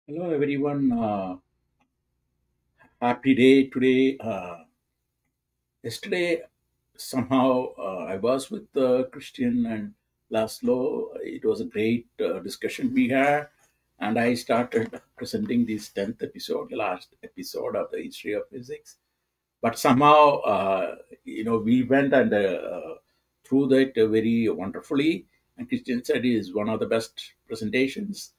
Hello, everyone. Happy day today. Yesterday, somehow, I was with Christian and Laszlo. It was a great discussion we had, and I started presenting this 10th episode, the last episode of the history of physics. But somehow, we went and through that very wonderfully. And Christian said it is one of the best presentations.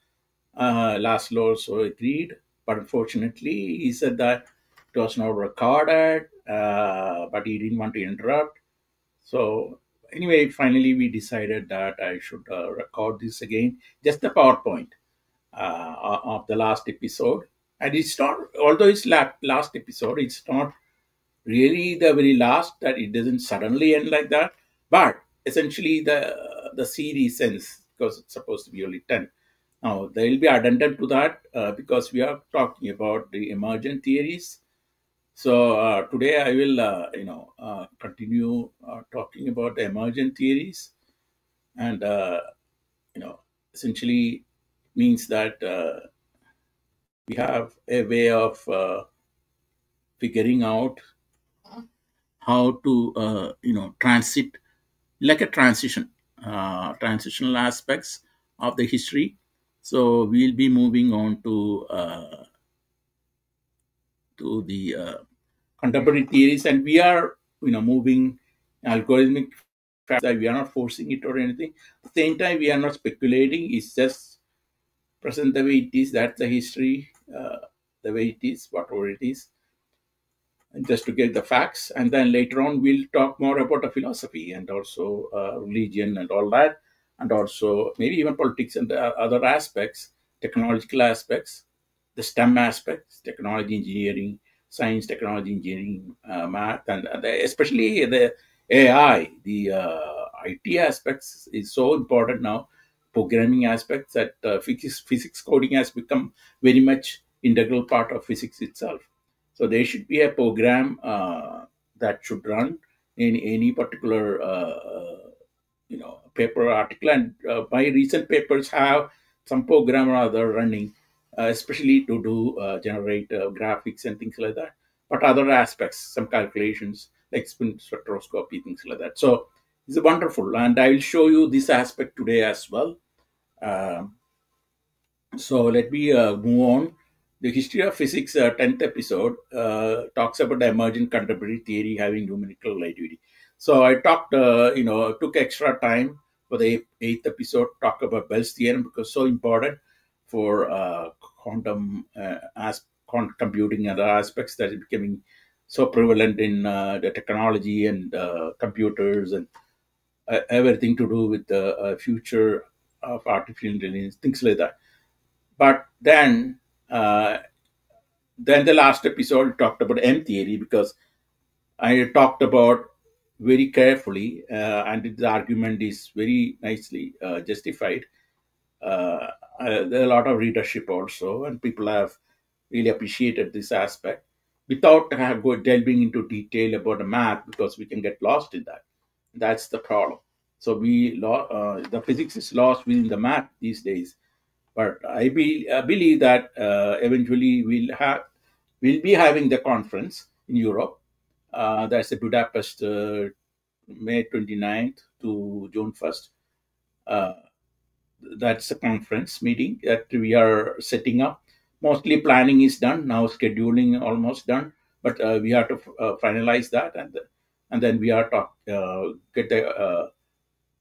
Laszlo also agreed, but unfortunately, he said that it was not recorded, but he didn't want to interrupt. So, anyway, finally, we decided that I should record this again, just the PowerPoint of the last episode. And it's not, although it's last episode, it's not really the very last, that it doesn't suddenly end like that. But essentially, the series ends because it's supposed to be only 10. Now, there will be addendum to that because we are talking about the emergent theories. So today I will, continue talking about the emergent theories, and essentially means that we have a way of figuring out how to, transit like a transitional aspects of the history. So we'll be moving on to the contemporary theories, and we are moving algorithmic facts, that we are not forcing it or anything. At the same time, we are not speculating. It's just present the way it is. That's the history, the way it is, whatever it is, and just to get the facts. And then later on, we'll talk more about the philosophy and also religion and all that, and also maybe even politics and other aspects, technological aspects, the STEM aspects, technology, engineering, science, technology, engineering, math, and especially the AI, the IT aspects is so important now. Programming aspects, that physics coding has become very much integral part of physics itself. So there should be a program that should run in any particular paper article, and my recent papers have some program or other running, especially to do generate graphics and things like that. But other aspects, some calculations like spin spectroscopy, things like that. So it's wonderful, and I will show you this aspect today as well. Um so let me move on. The history of physics 10th episode talks about the emergent contemporary theory having numerical relativity. So I talked, took extra time for the eighth episode, talk about Bell's theorem because so important for quantum computing and other aspects that is becoming so prevalent in the technology and computers and everything to do with the future of artificial intelligence, things like that. But then the last episode talked about M theory because I talked about very carefully, and the argument is very nicely justified. Uh, there are a lot of readership also, and people have really appreciated this aspect without delving into detail about the math because we can get lost in that. That's the problem. So the physics is lost within the math these days, but I believe that eventually we'll be having the conference in Europe. That's the Budapest, May 29th to June 1st. Uh, that's a conference meeting that we are setting up. Mostly planning is done now, scheduling almost done, but we have to finalize that, and then we are get a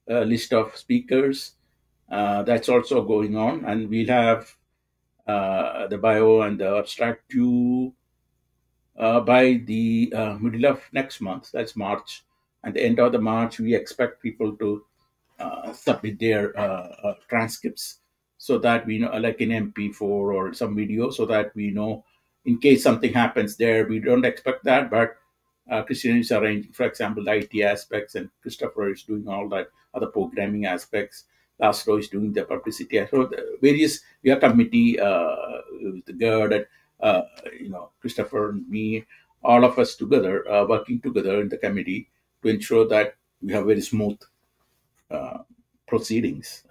list of speakers. That's also going on, and we'll have the bio and the abstract due by the middle of next month. That's March. At the end of the March, we expect people to submit their transcripts so that we know, like in MP4 or some video, so that we know in case something happens there. We don't expect that, but Christian is arranging, for example, the IT aspects, and Christopher is doing all that other programming aspects. Laszlo is doing the publicity. So the various we are committee with the GERD and Christopher and me, all of us together, working together in the committee to ensure that we have very smooth uh, proceedings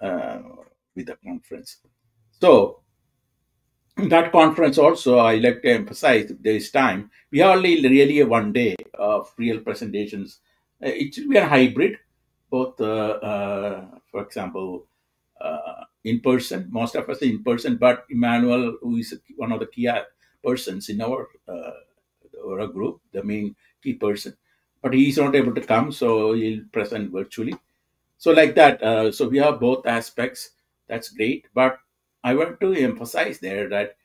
with the conference. So That conference also, I like to emphasize, if there is time, we have only really a 1 day of real presentations. It should be a hybrid, both, for example, in person, most of us are in person, but Emmanuel, who is one of the key persons in our group, the main key person, but he's not able to come, so he'll present virtually. So like that, so we have both aspects. That's great, but I want to emphasize there that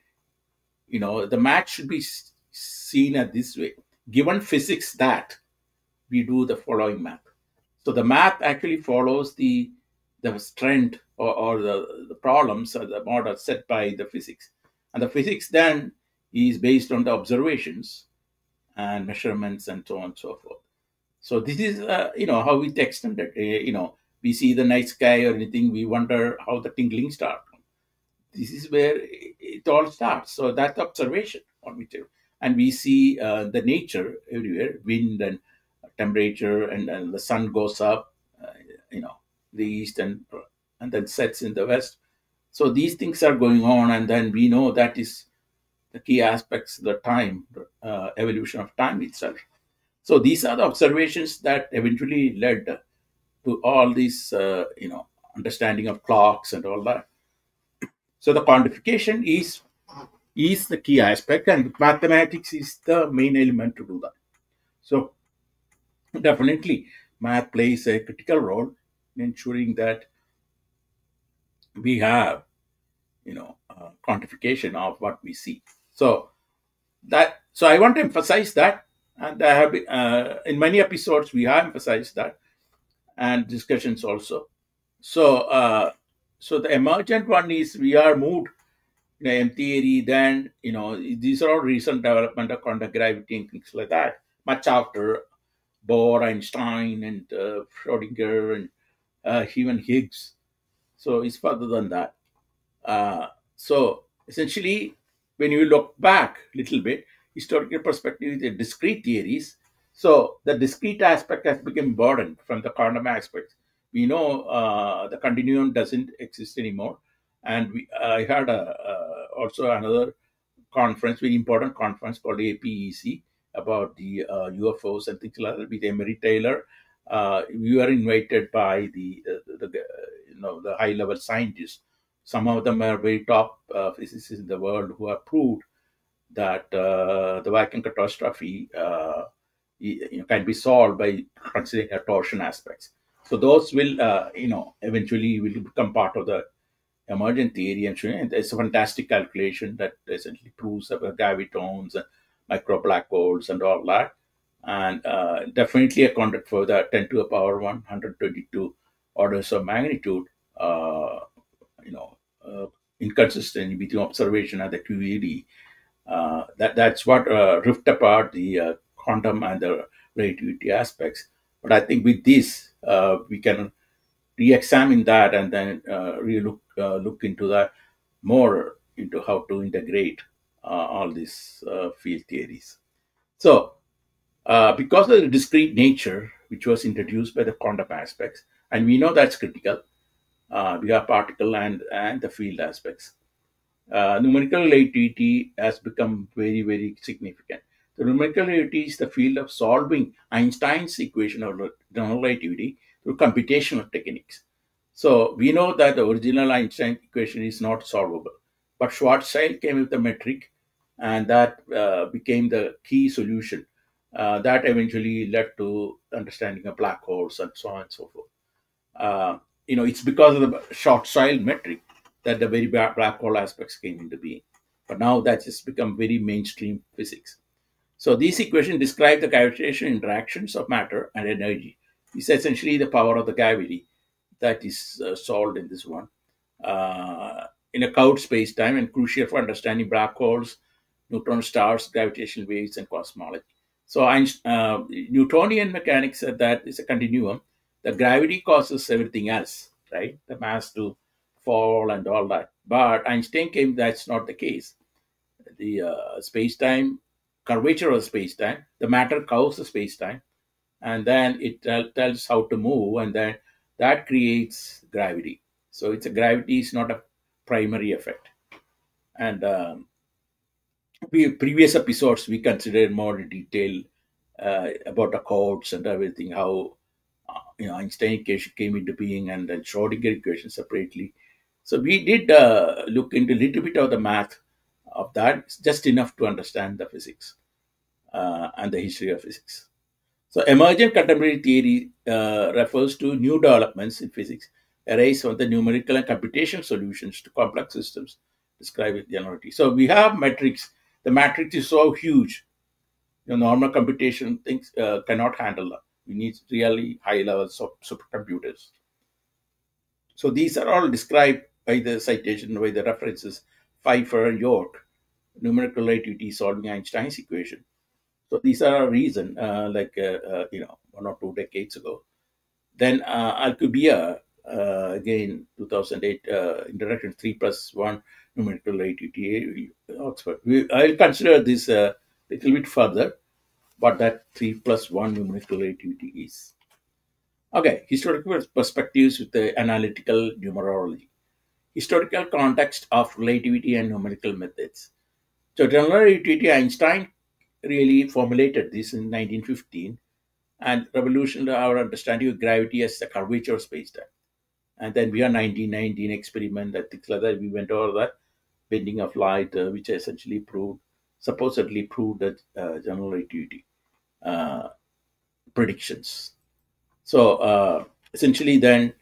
the match should be seen as this way. Given physics that, we do the following math. So the math actually follows the strength, or the problems or the model set by the physics. And the physics then is based on the observations and measurements and so on and so forth. So this is how we extend it. We see the night sky or anything, we wonder how the tingling starts. This is where it all starts. So that's observation on which, and we see the nature everywhere, wind and temperature, and the sun goes up, you know, the east, and then sets in the west. So these things are going on, and then we know that is the key aspects, the time, evolution of time itself. So these are the observations that eventually led to all these, understanding of clocks and all that. So the quantification is the key aspect, and mathematics is the main element to do that. So definitely, math plays a critical role in ensuring that we have, quantification of what we see. So I want to emphasize that, and I have been, in many episodes we have emphasized that, and discussions also. So the emergent one is we are moved M theory. Then these are all recent development of quantum gravity and things like that. Much after Bohr, Einstein, and Schrodinger, and even Higgs. So it's further than that. So essentially, when you look back a little bit, historical perspective, the discrete theories. So the discrete aspect has become important from the quantum aspect. We know the continuum doesn't exist anymore, and I had also another conference, very important conference called APEC, about the UFOs and things like that with Emery Taylor. We were invited by the high level scientists. Some of them are very top physicists in the world who have proved that the vacuum catastrophe can be solved by considering the torsion aspects. So those will, eventually will become part of the emergent theory, and it's a fantastic calculation that essentially proves about gravitons and micro black holes and all that, and definitely accounted for the 10 to the power 122 orders of magnitude, you know, uh, inconsistency between observation and the QED. That's what ripped apart the quantum and the relativity aspects. But I think with this, we can re-examine that, and then look into that more, into how to integrate all these field theories. So, because of the discrete nature which was introduced by the quantum aspects, and we know that's critical, we have particle and the field aspects. Numerical relativity has become very, very significant. The numerical relativity is the field of solving Einstein's equation of general relativity through computational techniques. So we know that the original Einstein equation is not solvable, but Schwarzschild came with a metric, and that became the key solution. That eventually led to understanding of black holes and so on and so forth. Uh, it's because of the Schwarzschild metric that the very black hole aspects came into being. But now that's just become very mainstream physics. So these equations describe the gravitational interactions of matter and energy. It's essentially the power of the gravity that is solved in this one. In a curved space-time, and crucial for understanding black holes, neutron stars, gravitational waves, and cosmology. So Newtonian mechanics said that it's a continuum. The gravity causes everything else, right? The mass to fall and all that. But Einstein came, that's not the case. The space-time, curvature of space-time, the matter curves the space-time, and then it tells how to move, and then that creates gravity. So it's a gravity is not a primary effect. And previous episodes we considered more in detail about the codes and everything, how Einstein equation came into being, and then Schrodinger equation separately. So we did look into a little bit of the math of that, just enough to understand the physics and the history of physics. So emergent contemporary theory refers to new developments in physics arise from the numerical and computation solutions to complex systems described with generality. So we have metrics. The matrix is so huge, normal computation things cannot handle that. We need really high levels of supercomputers. So these are all described by the citation, by the references, Pfeiffer and York, numerical relativity solving Einstein's equation. So these are a reason, 1 or 2 decades ago. Then Alcubierre, again 2008, introduction 3+1 numerical relativity, Oxford. I'll consider this a little bit further, what that 3+1 numerical relativity is. Okay, historical perspectives with the analytical numerology. Historical context of relativity and numerical methods. So general relativity, Einstein really formulated this in 1915 and revolutionized our understanding of gravity as the curvature of space-time. And then we are 1919 experiment and things like that. We went over that bending of light, which essentially supposedly proved that general relativity predictions. So essentially, then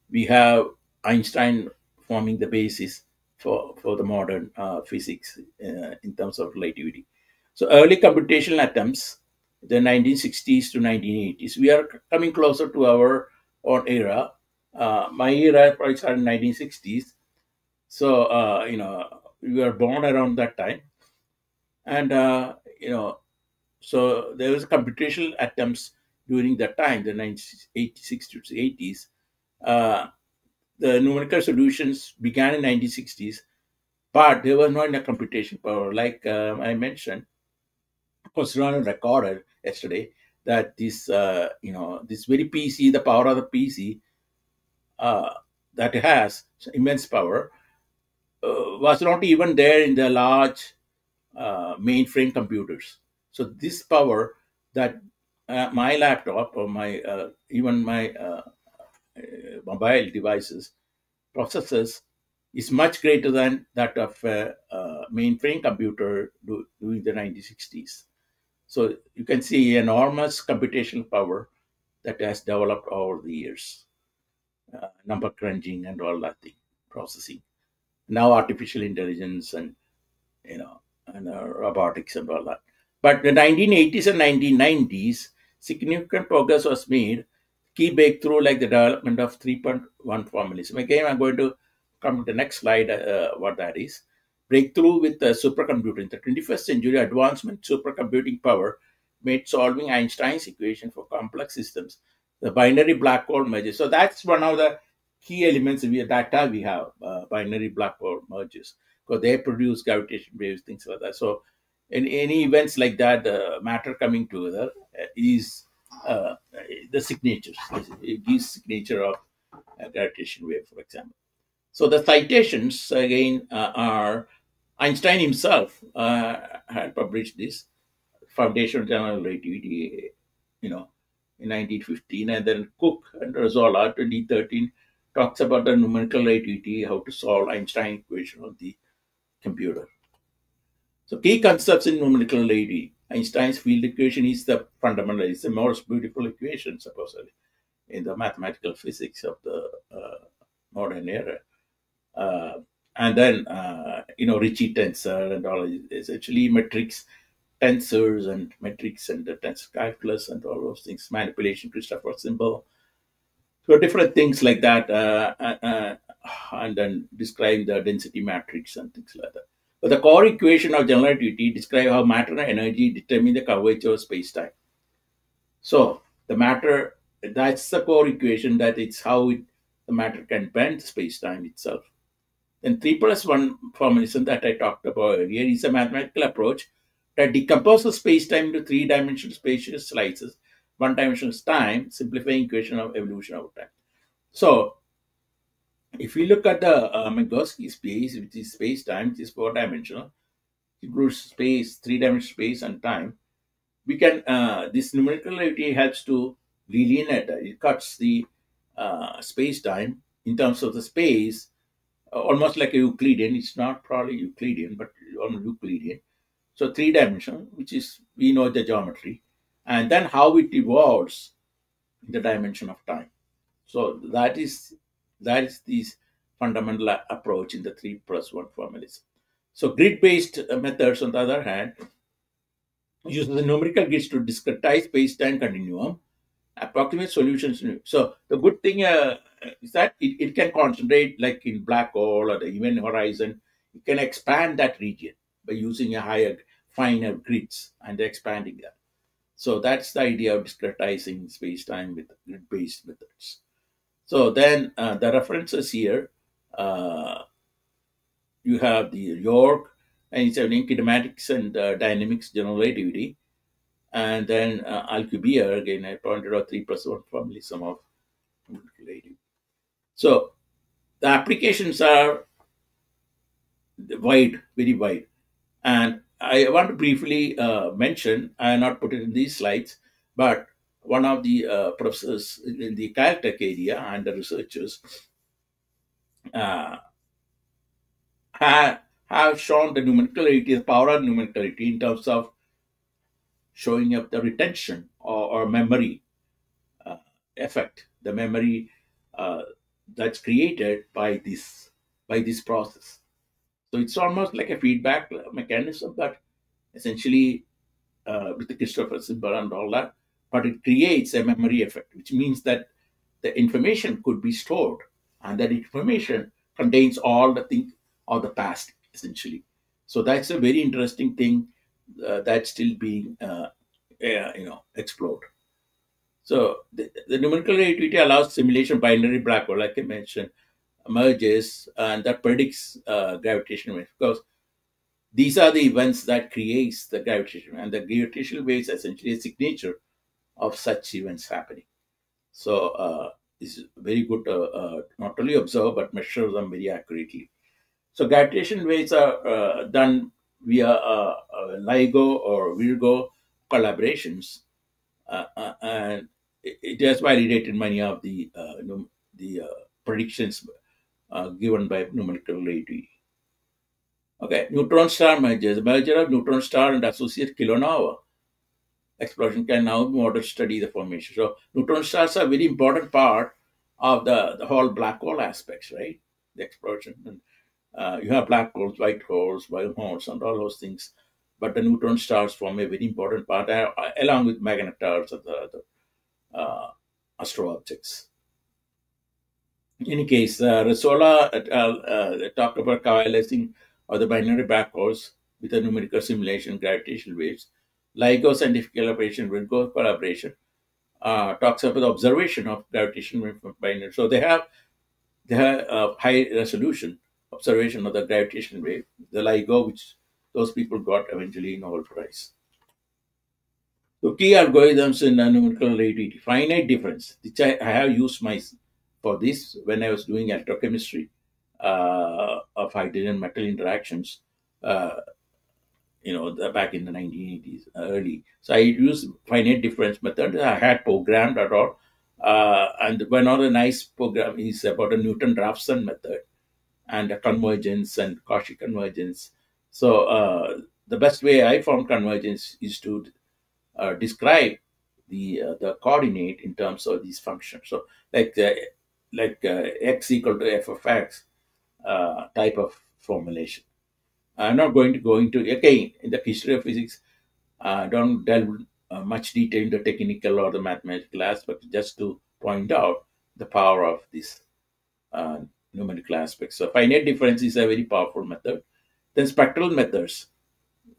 we have Einstein forming the basis for the modern physics in terms of relativity. So early computational attempts, the 1960s to 1980s, we are coming closer to our own era. My era probably started in 1960s. So, we were born around that time. And, so there was computational attempts during that time, the 1986 to 80s. Uh, the numerical solutions began in 1960s, but there was not enough computation power. Like I mentioned, Khosrow recorded yesterday that this very PC, the power of the PC uh, that it has immense power, was not even there in the large mainframe computers. So this power that my laptop or my even my mobile devices processors is much greater than that of a, mainframe computer during the 1960s. So you can see enormous computational power that has developed over the years, number crunching and all that thing, processing. Now artificial intelligence and you know robotics and all that. But the 1980s and 1990s, significant progress was made. Key breakthrough like the development of 3.1 formalism. Again, I'm going to come to the next slide. What that is. Breakthrough with supercomputing. In the 21st century, advancement supercomputing power made solving Einstein's equation for complex systems. The binary black hole merges. So that's one of the key elements that we have binary black hole merges because they produce gravitation waves, things like that. So, in any events like that, matter coming together is uh, the signatures. It gives signature of gravitation wave, for example. So the citations again are Einstein himself had published this Foundation of General Relativity, in 1915, and then Cook and Rosola 2013 talks about the numerical relativity, how to solve Einstein equation on the computer. So key concepts in numerical relativity. Einstein's field equation is the fundamental, it's the most beautiful equation, supposedly, in the mathematical physics of the modern era. And then, Ricci tensor and all, essentially metrics, tensors and metrics and the tensor calculus and all those things, manipulation, Christopher symbol. So different things like that, and then describe the density matrix and things like that. But the core equation of general relativity describe how matter and energy determine the curvature of space-time. So the matter, that's the core equation, that it's how the matter can bend space-time itself. Then 3+1 formalism that I talked about earlier is a mathematical approach that decomposes space-time into three-dimensional spatial slices. One dimension is time, simplifying equation of evolution over time. So If we look at the Minkowski space, which is space time, which is four dimensional, includes space, three-dimensional space and time, we can this numerical relativity helps to relineate. It cuts the space time in terms of the space, almost like a Euclidean. It's not probably Euclidean, but almost Euclidean. So three dimensional, which is we know the geometry, and then how it evolves in the dimension of time. So that is this fundamental approach in the 3+1 formalism. So grid-based methods, on the other hand, use the numerical grids to discretize space-time continuum, approximate solutions. So the good thing is that it can concentrate, like in black hole or the event horizon. It can expand that region by using a higher, finer grids and expanding them. So that's the idea of discretizing space-time with grid-based methods. So then the references here, uh, you have the York, and it's having kinematics and dynamics, general relativity, and then Alcubierre, again, I pointed out 3+1 formalism of relativity. So the applications are wide, very wide. And I want to briefly mention, I have not put it in these slides, but one of the professors in the Caltech area and the researchers uh, have shown the numericality, the power of numericality in terms of showing up the retention or memory uh, effect, the memory uh, that's created by this process. So it's almost like a feedback mechanism, but essentially with the Christopher symbol and all that, but it creates a memory effect, which means that the information could be stored, and that information contains all the things of the past, essentially. So that's a very interesting thing that's still being explored. So the numerical relativity allows simulation binary black hole, like I mentioned, emerges, and that predicts gravitational waves, because these are the events that creates the gravitational, and the gravitational wave is essentially a signature of such events happening. So it's very good to not only observe but measure them very accurately. So gravitational waves are done via LIGO or Virgo collaborations, and it has validated many of the predictions given by numerical relativity. Okay, neutron star mergers. Merger of neutron star and associated kilonova explosion can now be modeled to study the formation. So neutron stars are a very important part of the whole black hole aspects, right? The explosion. And, you have black holes, white holes, wormholes, and all those things. But the neutron stars form a very important part, along with magnetars and the other astro objects. In any case, Rasola et al. Talked about coalescing of the binary black holes with a numerical simulation gravitational waves. LIGO scientific collaboration, Virgo collaboration, talks about the observation of gravitational wave from binary. So they have high resolution observation of the gravitational wave, the LIGO, which those people got eventually Nobel Prize. So key algorithms in numerical relativity, finite difference, which I have used for this when I was doing electrochemistry of hydrogen metal interactions. Uh, back in the 1980s, early. So I used finite difference method. I had programmed at all. And one other nice program is about a Newton-Raphson method and a convergence and Cauchy convergence. So the best way I found convergence is to describe the coordinate in terms of these functions. So x equal to f of x type of formulation. I'm not going to go into, again, in the history of physics, don't delve much detail into technical or the mathematical aspect, just to point out the power of this uh, numerical aspect. So finite difference is a very powerful method. Then spectral methods,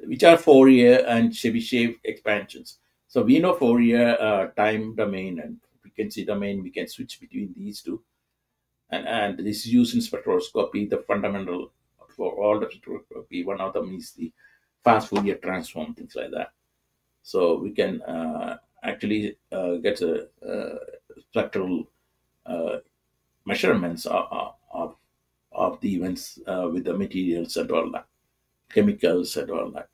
which are Fourier and Chebyshev expansions. So we know Fourier time domain and frequency domain. We can switch between these two, and this is used in spectroscopy. The fundamental for all the spectroscopy, one of them is the fast Fourier transform, things like that. So we can actually get a spectral uh, measurements of, of the events with the materials and all that, chemicals and all that.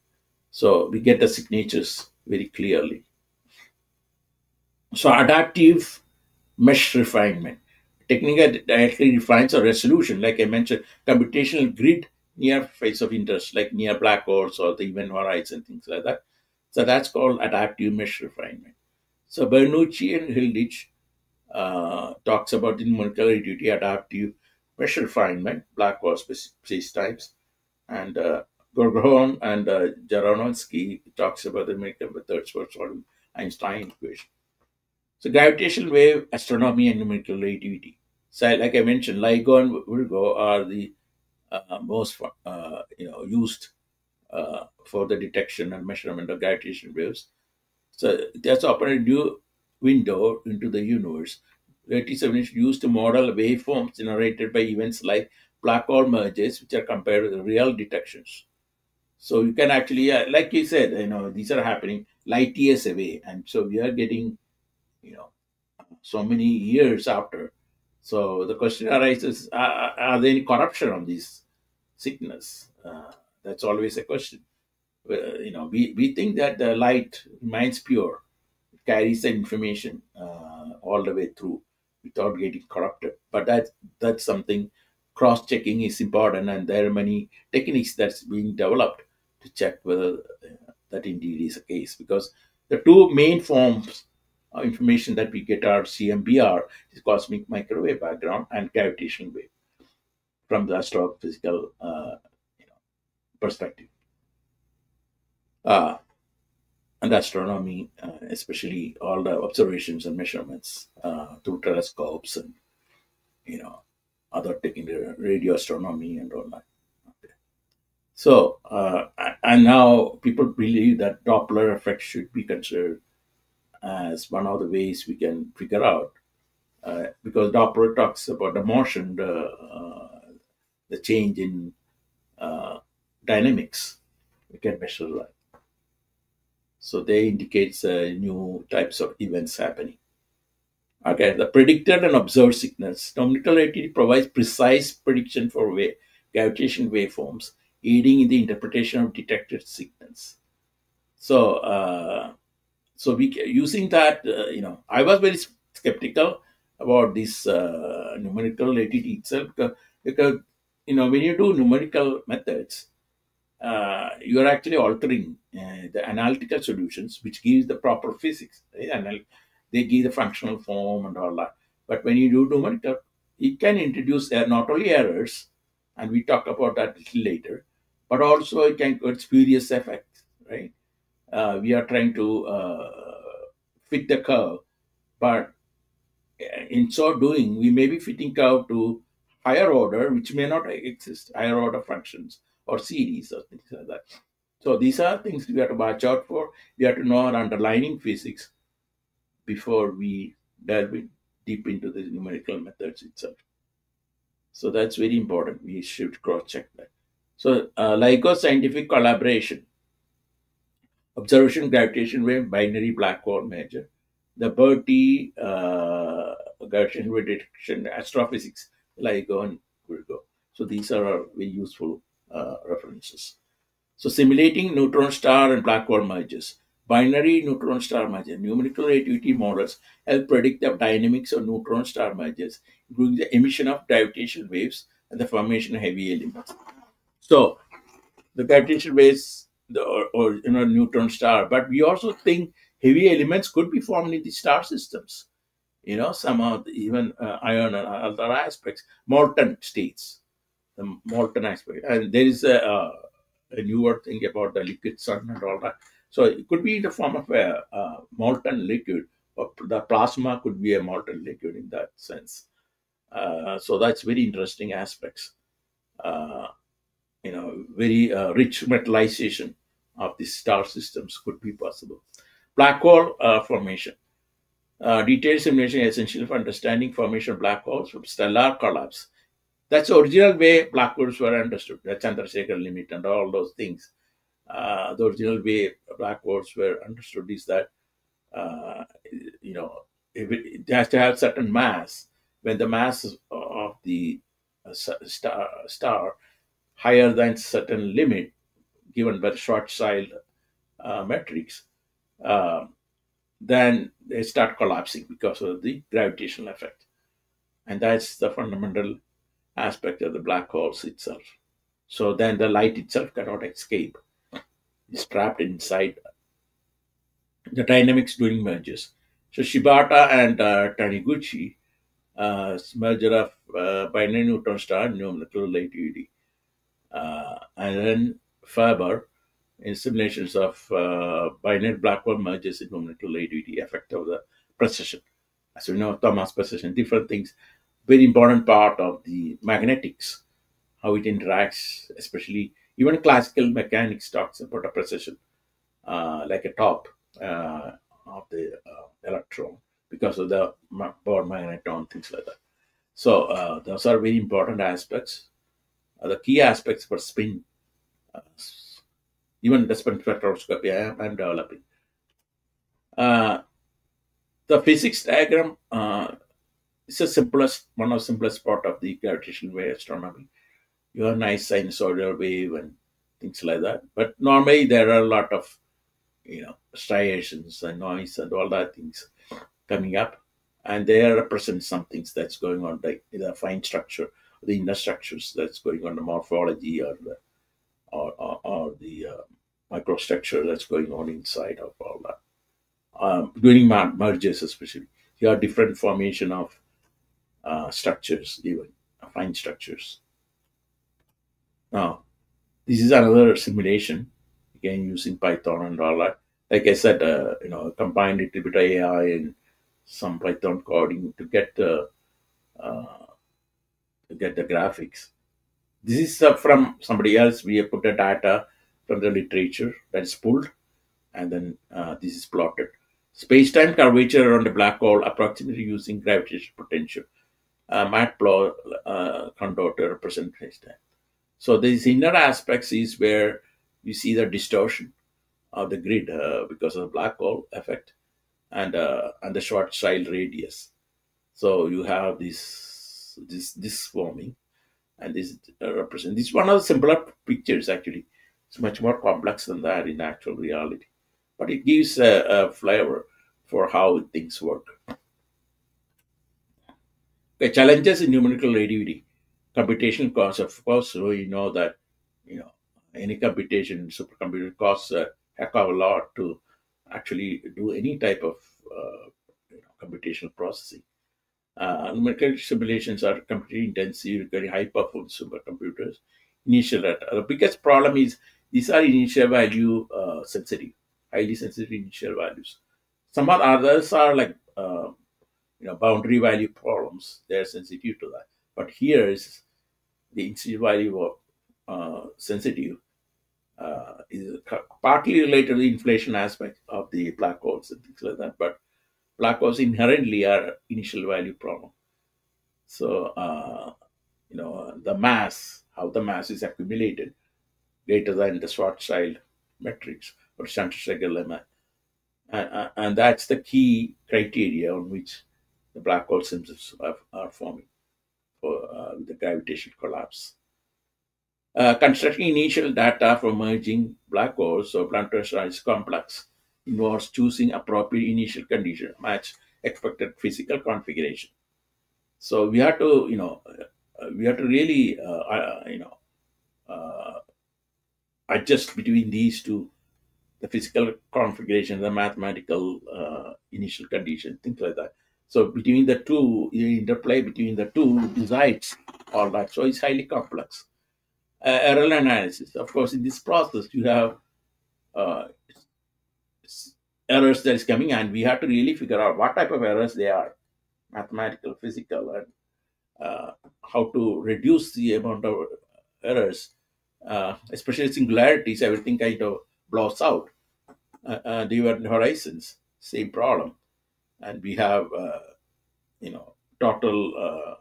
So we get the signatures very clearly. So adaptive mesh refinement. Technique that directly defines a resolution, like I mentioned, computational grid near face of interest, like near black holes or the event horizon, things like that. So that's called adaptive mesh refinement. So Bernoulli and Hilditch talks about the numerical identity adaptive mesh refinement, black hole space types, and Gorgon and Jaronowski talks about the numerical methods for solving Einstein equation. So gravitational wave astronomy and numerical relativity. So like I mentioned, LIGO and Virgo are the most used for the detection and measurement of gravitational waves. So that's opened a new window into the universe. 87 is used to model waveforms generated by events like black hole mergers, which are compared with real detections. So you can actually, like you said, these are happening light years away, and so we are getting, you know, so many years after. So the question arises: are there any corruption on this sickness? That's always a question. We think that the light remains pure, carries the information all the way through without getting corrupted. But that's something cross-checking is important, and there are many techniques that's being developed to check whether that indeed is the case. Because the two main forms of information that we get are CMBR, is cosmic microwave background, and gravitational wave from the astrophysical perspective. Uh, and astronomy, especially all the observations and measurements through telescopes and other technical radio astronomy and all that. Okay. So and now people believe that Doppler effect should be considered as one of the ways we can figure out because Doppler talks about the motion, the change in uh, dynamics. We can measure that. So they indicates new types of events happening. Okay, the predicted and observed signals. Numerical relativity provides precise prediction for gravitation waveforms, aiding in the interpretation of detected signals. So, we using that. I was very skeptical about this numerical relativity itself because when you do numerical methods, you are actually altering the analytical solutions, which gives the proper physics. Right? And they give the functional form and all that. But when you do numerical, it can introduce not only errors, and we talk about that a little later, but also it can cause spurious effects. Right? We are trying to fit the curve, but in so doing, we may be fitting curve to higher order, which may not exist, higher order functions or series or things like that. So these are things we have to watch out for. We have to know our underlying physics before we delve deep into the numerical methods itself. So that's very important. We should cross-check that. So LIGO scientific collaboration, observation gravitation wave, binary black hole major, the Bertie gravitational wave detection, astrophysics, LIGO and Virgo. So these are our very useful references. So simulating neutron star and black hole mergers. Binary neutron star merger. Numerical relativity models help predict the dynamics of neutron star mergers, including the emission of gravitational waves and the formation of heavy elements. So the gravitational waves, or neutron star, but we also think heavy elements could be formed in the star systems. Some of even iron and other aspects, molten states, the molten aspect, and there is a newer thing about the liquid sun and all that. So it could be in the form of a molten liquid, or the plasma could be a molten liquid in that sense. So that's very interesting aspects. Uh, very rich metallization of the star systems could be possible. Black hole formation. Detailed simulation is essential for understanding formation of black holes from stellar collapse. That's the original way black holes were understood. The Chandrasekhar limit and all those things. The original way black holes were understood is that uh, if it has to have certain mass. When the mass of the star higher than certain limit given by the Schwarzschild matrix, uh, then they start collapsing because of the gravitational effect. And that's the fundamental aspect of the black holes itself. So then the light itself cannot escape. It's trapped inside the dynamics during mergers. So Shibata and Taniguchi, merger of binary neutron star numerical relativity, and then Faber in simulations of binary black hole mergers in numerical relativity, effect of the precession. As we know, Thomas precession, different things, very important part of the magnetics, how it interacts, especially even classical mechanics talks about a precession, like a top of the electron because of the bound magneton, things like that. So those are very important aspects. The key aspects for spin, uh, even the spin spectroscopy I'm developing. Uh, the physics diagram is the simplest, one of the simplest part of the gravitational wave astronomy. You have nice sinusoidal wave and things like that. But normally there are a lot of striations and noise and all that things coming up, and they represent some things that's going on, like the fine structure, the inner structures that's going on, the morphology or the microstructure that's going on inside of all that. During mergers, especially, you have different formation of structures, even fine structures. Now, this is another simulation, again using Python and all that. Like I said, combined it with AI and some Python coding uh, to get the graphics. This is from somebody else. We have put the data from the literature that is pulled, and then this is plotted. Space-time curvature around a black hole approximately using gravitational potential. Matplotlib contour to represent space-time. So these inner aspects is where you see the distortion of the grid because of the black hole effect and the Schwarzschild radius. So you have this forming, and this represent. This is one of the simpler pictures actually. It's much more complex than that in actual reality, but it gives a flavor for how things work. Okay, challenges in numerical relativity, computational costs. Of course, so you know that you know any computation supercomputer costs a heck of a lot to actually do any type of computational processing. Numerical simulations are completely intensive, requiring high performance supercomputers. Initial data. The biggest problem is these are initial value sensitive, highly sensitive initial values. Some of others are like boundary value problems. They're sensitive to that. But here is the initial value of sensitive is partly related to the inflation aspect of the black holes and things like that. But black holes inherently are initial value problem. So the mass, how the mass is accumulated, greater than the Schwarzschild matrix or Chandrasekhar lemma, and that's the key criteria on which the black hole systems are forming for the gravitational collapse. Constructing initial data for merging black holes or planetary is complex, involves choosing appropriate initial condition match expected physical configuration. So we have to really uh, adjust between these two, the physical configuration, the mathematical initial condition, things like that. So between the two, the interplay between the two decides all that. So it's highly complex. Error analysis. Of course, in this process, you have uh, errors that is coming, and we have to really figure out what type of errors they are, mathematical, physical, and how to reduce the amount of errors, especially singularities. Everything kind of blows out. The event horizons, same problem, and we have total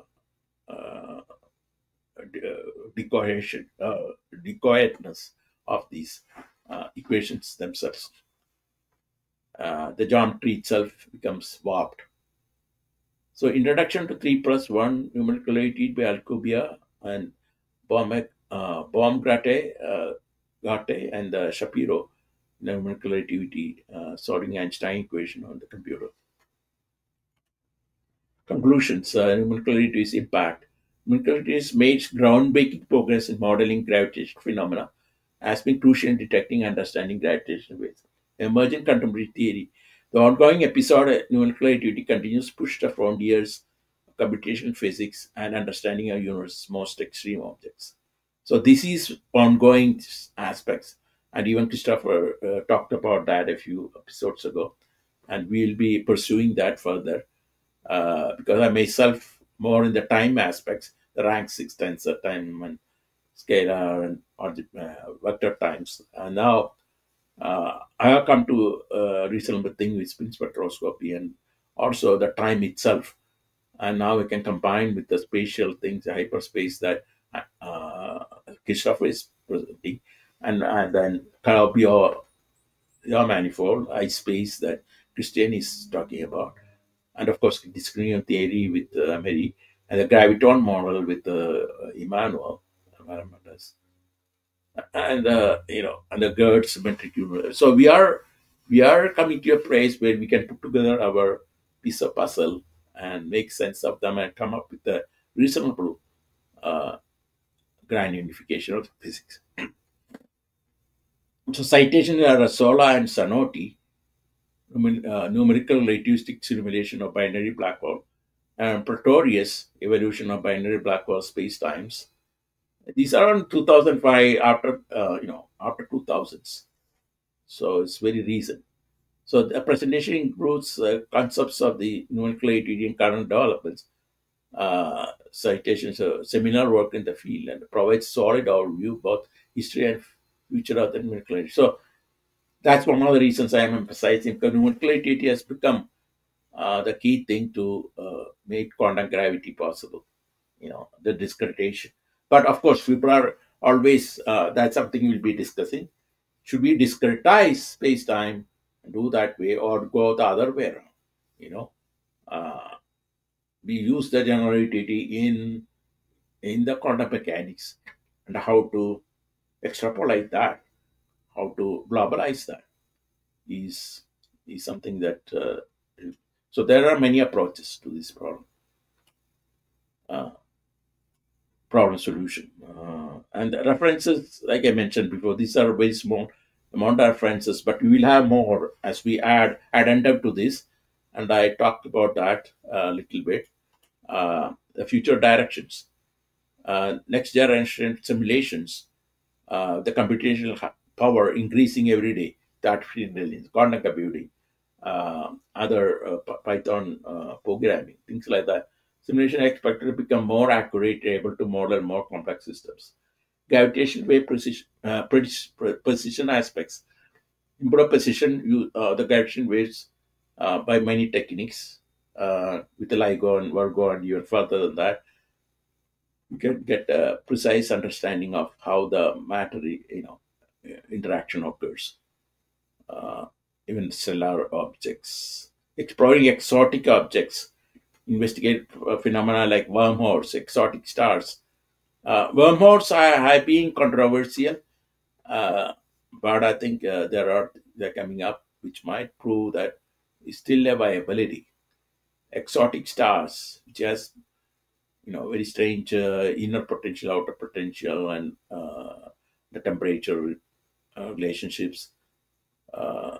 decohesion, decoherence of these equations themselves. The geometry itself becomes warped. So, introduction to 3 plus 1 numerical relativity by Alcubia and Baumgarte and Shapiro, numerical relativity, solving Einstein equation on the computer. Conclusions: numerical relativity's impact. Numerical relativity has made groundbreaking progress in modeling gravitational phenomena, has been crucial in detecting and understanding gravitational waves. Emergent contemporary theory. The ongoing episode numerical relativity continues to push the frontiers of computational physics and understanding of universe's most extreme objects. So this is ongoing aspects, and even Christopher talked about that a few episodes ago, and we'll be pursuing that further because I myself more in the time aspects, the rank six tensor time and scalar and vector times. And now I have come to a reasonable thing with spin spectroscopy and also the time itself. And now we can combine with the spatial things, the hyperspace that uh, Christopher is presenting, and then your manifold, I space that Christian is talking about, and of course discriminant theory with Mary, and the graviton model with Emmanuel Mathematics, and and the GERD symmetric universe. So we are coming to a place where we can put together our piece of puzzle and make sense of them and come up with a reasonable uh, grand unification of physics. So citations are Rasola and Sanotti, numerical relativistic simulation of binary black hole, and Pretorius, evolution of binary black hole space times. These are on 2005 after 2000s. So it's very recent. So the presentation includes concepts of the numerical relativity and current developments, citations, seminar work in the field, and provides solid overview both history and future of the numerical relativity. So that's one of the reasons I am emphasizing because numerical relativity has become the key thing to make quantum gravity possible, the discretion. But of course, people are always, that's something we'll be discussing. Should we discretize space time and do that way or go the other way around? You know, uh, we use the general relativity in the quantum mechanics and how to extrapolate that, how to globalize that is something that. So there are many approaches to this problem. Uh, Problem solution. And the references, like I mentioned before, these are very small amount of references, but we will have more as we add addendum to this. And I talked about that a little bit. The future directions, next generation simulations, the computational power increasing every day, the artificial intelligence, quantum computing, other Python programming, things like that. Simulation are expected to become more accurate, able to model more complex systems. Gravitational wave precision aspects. Improve precision, the gravitational waves by many techniques. With the LIGO and Virgo and even further than that, you can get a precise understanding of how the matter, interaction occurs. Uh, Even stellar objects. Exploring exotic objects, investigate phenomena like wormholes, exotic stars. Wormholes have been controversial, uh, but I think they're coming up, which might prove that it's still a viability. Exotic stars, which has very strange inner potential, outer potential, and the temperature relationships.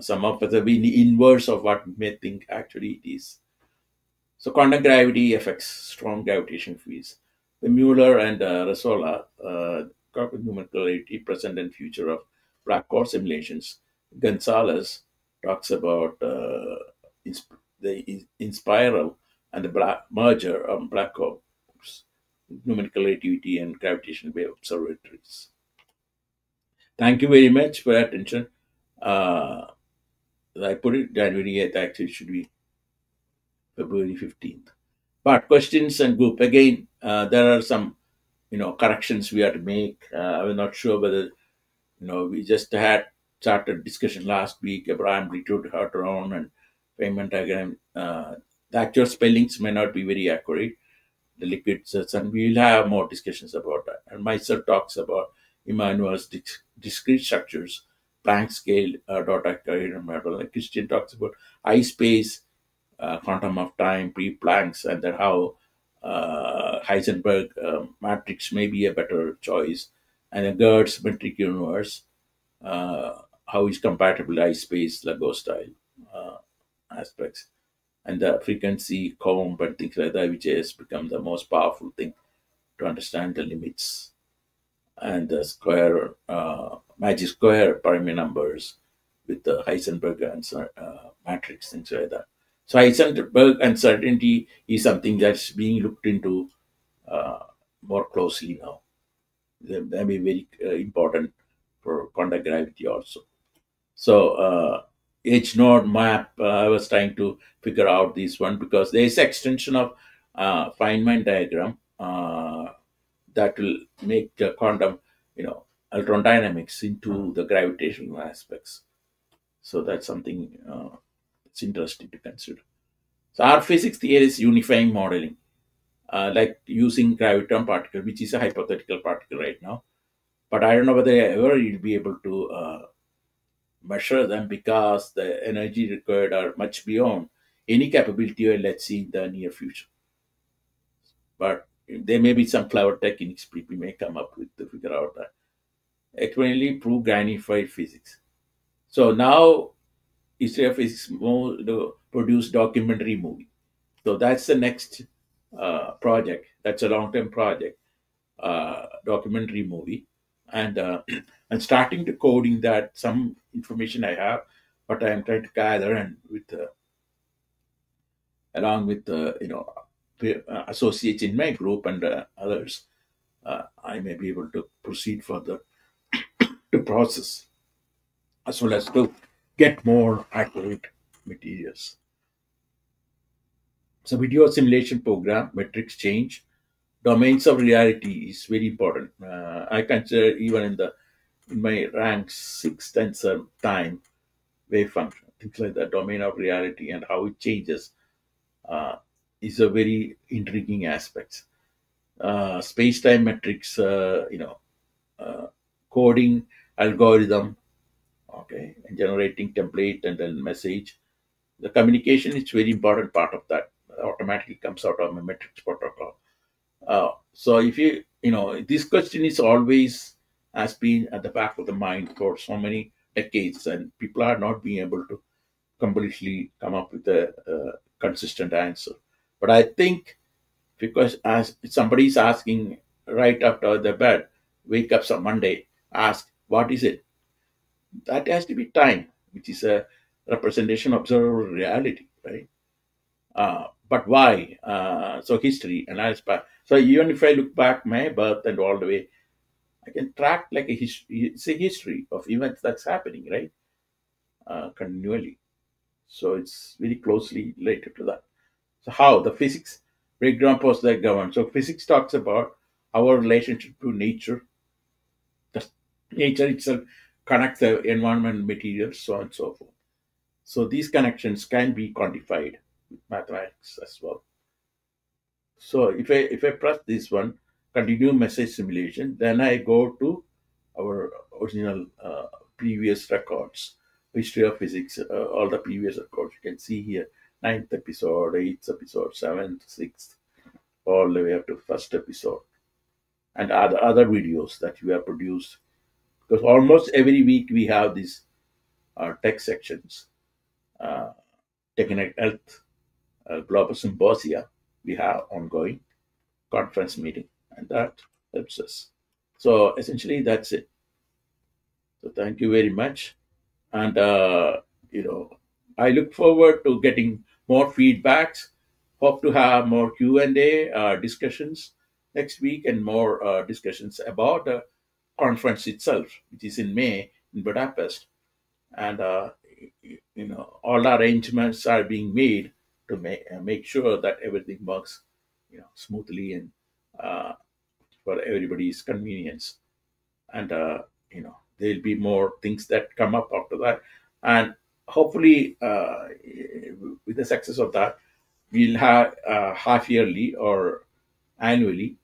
Some of it have been the inverse of what we may think actually it is. So quantum gravity affects strong gravitational fields. The Mueller and Rasola, numerical relativity, present and future of black hole simulations. Gonzalez talks about in spiral and the merger of black holes, numerical relativity, and gravitational wave observatories. Thank you very much for your attention. Uh, I put it January 8th, actually, it should be February 15th. But questions and group, again, there are some, corrections we have to make. I was not sure whether, we just had started discussion last week, Abraham returned her own and payment diagram. The actual spellings may not be very accurate. the liquid sets, and we'll have more discussions about that. And myself talks about Emmanuel's discrete structures, Planck scale, dot coherent model. And Christian talks about I space, quantum of time, pre-Planck's, and then how Heisenberg matrix may be a better choice, and a Gertz metric universe, how is compatible I space, Lagos style uh, aspects, and the frequency comb and things like that, which has become the most powerful thing to understand the limits and the square magic square Parime numbers with the Heisenberg matrix, things like that. So Heisenberg uncertainty is something that's being looked into uh, more closely now. That may be very important for quantum gravity also. So H node map, I was trying to figure out this one because there is extension of Feynman diagram that will make the quantum, electron dynamics into the gravitational aspects. So that's something it's interesting to consider. So our physics theory is unifying modeling, like using graviton particle, which is a hypothetical particle right now. But I don't know whether ever you'll be able to measure them because the energy required are much beyond any capability of let's see in the near future. But there may be some clever techniques people may come up with to figure out that. Experimentally prove granified physics. So now history of physics more produce documentary movie. So that's the next project. That's a long-term project, documentary movie, and I'm starting to coding that. Some information I have, but I'm trying to gather and with along with associates in my group and others, I may be able to proceed further to process as well as to get more accurate materials. So video simulation program, metrics change, domains of reality is very important. I consider even in my rank 6 tensor time wave function, things like that, domain of reality and how it changes uh, is a very intriguing aspect. Space-time metrics, uh, coding algorithm, okay, and generating template and then message. The communication is very important part of that. Automatically comes out of a metrics protocol. So if this question is always has been at the back of the mind for so many decades, and people are not being able to completely come up with a consistent answer. But I think because as somebody is asking right after the bed, wake up some Monday, ask what is it? That has to be time, which is a representation of observable reality, right? But why? So history and so even if I look back my birth and all the way, I can track like a history. It's a history of events that's happening, right? Continually. So it's very closely related to that. So how the physics breakdown post that govern. So physics talks about our relationship to nature. The nature itself connects the environment, materials, so on and so forth. So these connections can be quantified with mathematics as well. So if I press this one, continue message simulation, then I go to our original previous records, history of physics, all the previous records. You can see here, ninth episode, eighth episode, seventh, sixth, all the way up to first episode, and other videos that we have produced. Because almost every week we have these tech sections, uh, Technical Health Global Symposia we have ongoing conference meeting, and that helps us. So essentially, that's it. So thank you very much, and I look forward to getting more feedbacks. Hope to have more Q&A discussions next week and more discussions about the conference itself, which is in May in Budapest, and all arrangements are being made to make sure that everything works smoothly and uh, for everybody's convenience. And there'll be more things that come up after that, and hopefully with the success of that we'll have half yearly or annually,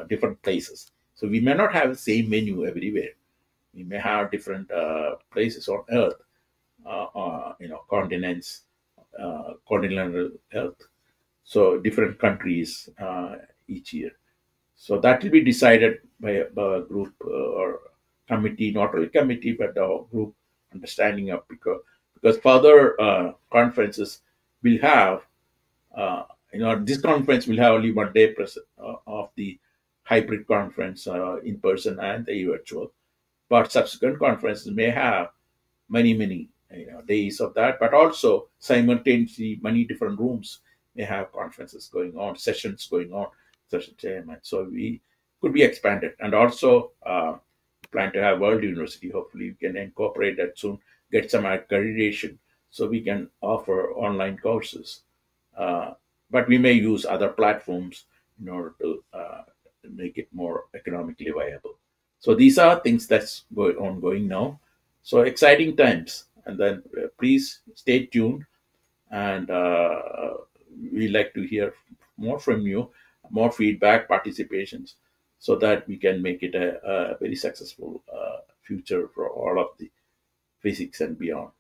different places. So we may not have the same menu everywhere. We may have different places on Earth, continents, continental Earth. So different countries each year. So that will be decided by a group or committee, not only committee, but a group understanding of, because further conferences will have, uh, this conference will have only 1 day of the hybrid conference, in person and the virtual, but subsequent conferences may have many days of that, but also simultaneously many different rooms may have conferences going on, sessions going on, such a time. And so we could be expanded, and also plan to have world university. Hopefully we can incorporate that soon, get some accreditation, so we can offer online courses. Uh, but we may use other platforms in order to make it more economically viable. So these are things that's ongoing now. So exciting times. And then please stay tuned, and we like to hear more from you, more feedback, participations, so that we can make it a very successful future for all of the physics and beyond,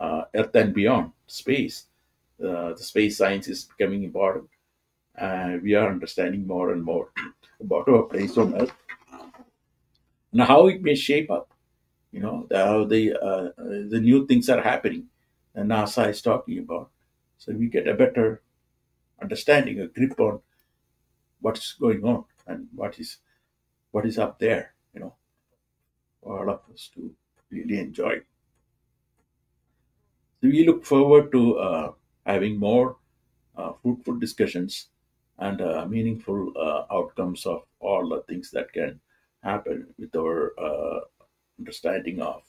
Earth and beyond, space. The space science is becoming important, and we are understanding more and more about our place on Earth and how it may shape up. How the new things are happening, and NASA is talking about. So we get a better understanding, a grip on what's going on and what is up there. For all of us to really enjoy. So we look forward to having more fruitful discussions and meaningful outcomes of all the things that can happen with our understanding of